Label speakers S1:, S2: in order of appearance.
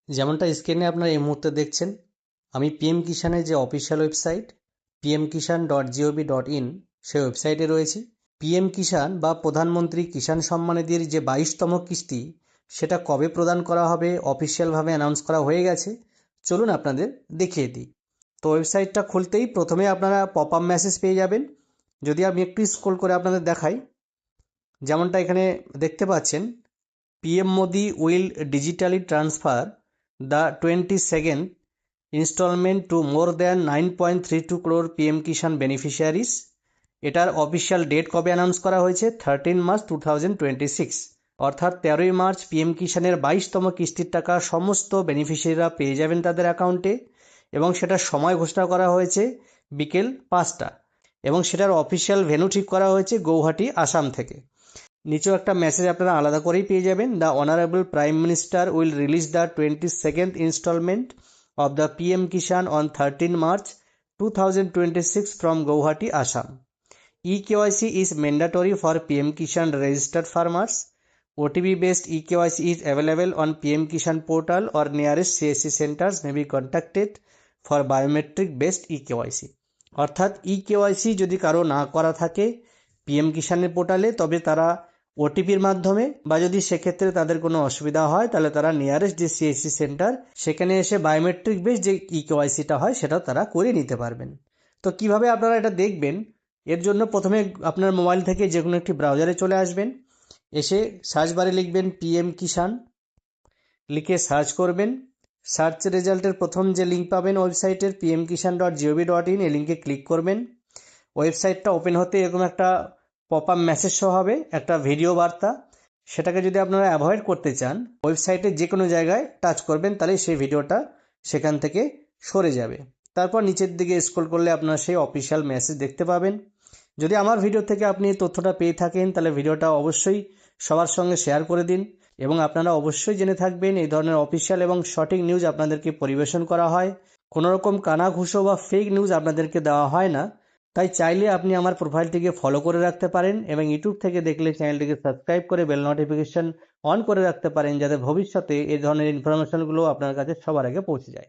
S1: যেমনটা স্ক্রিনে আপনারা এই মুহূর্তে দেখছেন, আমি পিএম কিষানের যে অফিসিয়াল ওয়েবসাইট pmkishan.gov.in সেই ওয়েবসাইটে রয়েছি। পিএম কিষান বা প্রধানমন্ত্রী কিষাণ সম্মান নিধির যে 22তম কিস্তি সেটা কবে প্রদান করা হবে অফিসিয়ালভাবে অ্যানাউন্স করা হয়ে গেছে। চলুন আপনাদের দেখিয়ে দিই। তো ওয়েবসাইটটা খুলতেই প্রথমে আপনারা পপ আপ মেসেজ পেয়ে যাবেন। যদি আমি একটু স্ক্রল করে আপনাদের দেখাই, যেমনটা এখানে দেখতে পাচ্ছেন, PM Modi will digitally transfer the 22nd installment to more than 9.32 crore PM Kishan beneficiaries। এটার অফিসিয়াল ডেট কবে অ্যানাউন্স করা হয়েছে 13 মার্চ 2026, অর্থাৎ 13ই মার্চ পিএম কিষানের 22তম কিস্তির টাকা সমস্ত বেনিফিশিয়ারিরা পেয়ে যাবেন তাদের অ্যাকাউন্টে, এবং সেটার সময় ঘোষণা করা হয়েছে বিকেল 5টা, এবং সেটার অফিসিয়াল ভেন্যু ঠিক করা হয়েছে গৌহাটি, আসাম থেকে। নিচেও একটা মেসেজ আপনারা আলাদা করেই পেয়ে যাবেন, the honourable prime minister will release the 22nd instalment of the PM Kisan on 13 March 2026 from Guwahati, Assam. eKYC is mandatory for PM Kishan registered farmers. OTP based eKYC is available on PM Kishan portal or nearest CSC centers may be contacted for biometric based eKYC। অর্থাৎ eKYC যদি কারো না করা থাকে PM কিষানের পোর্টালে, তবে তারা ওটিপির মাধ্যমে, বা যদি সেক্ষেত্রে তাদের কোনো অসুবিধা হয় তাহলে তারা নিয়ারেস্ট যে সিএসসি সেন্টার সেখানে এসে বায়োমেট্রিক বেস যে ইকেওয়াইসিটা হয় সেটাও তারা করে নিতে পারবেন। তো কিভাবে আপনারা এটা দেখবেন, এর জন্য প্রথমে আপনার মোবাইল থেকে যে কোনো একটি ব্রাউজারে চলে আসবেন, এসে সার্চ বারে লিখবেন পিএম কিষান, লিখে সার্চ করবেন। সার্চ রেজাল্টের প্রথম যে লিঙ্ক পাবেন ওয়েবসাইটের pmkishan.gov.in, এই লিঙ্কে ক্লিক করবেন। ওয়েবসাইটটা ওপেন হতে এরকম একটা পপ আপ মেসেজ শো হবে, একটা ভিডিও বার্তা। সেটাকে যদি আপনারা অ্যাভয়েড করতে চান, ওয়েবসাইটের যে কোনো জায়গায় টাচ করবেন, তাহলে সেই ভিডিওটা সেখান থেকে সরে যাবে। তারপর নিচের দিকে স্ক্রল করলে আপনারা সেই অফিসিয়াল মেসেজ দেখতে পাবেন। যদি আমার ভিডিও থেকে আপনি এই তথ্যটা পেয়ে থাকেন তাহলে ভিডিওটা অবশ্যই সবার সঙ্গে শেয়ার করে দিন, এবং আপনারা অবশ্যই জেনে থাকবেন এই ধরনের অফিসিয়াল এবং সঠিক নিউজ আপনাদেরকে পরিবেশন করা হয়, কোনো রকম কানাঘুষো বা ফেক নিউজ আপনাদেরকে দেওয়া হয় না। তাই চাইলে আপনি আমার প্রোফাইলটিকে ফলো করে রাখতে পারেন, এবং ইউটিউব থেকে দেখলে চ্যানেলটিকে সাবস্ক্রাইব করে বেল নোটিফিকেশন অন করে রাখতে পারেন, যাতে ভবিষ্যতে এই ধরনের ইনফরমেশনগুলো আপনার কাছে সবার আগে পৌঁছে যায়।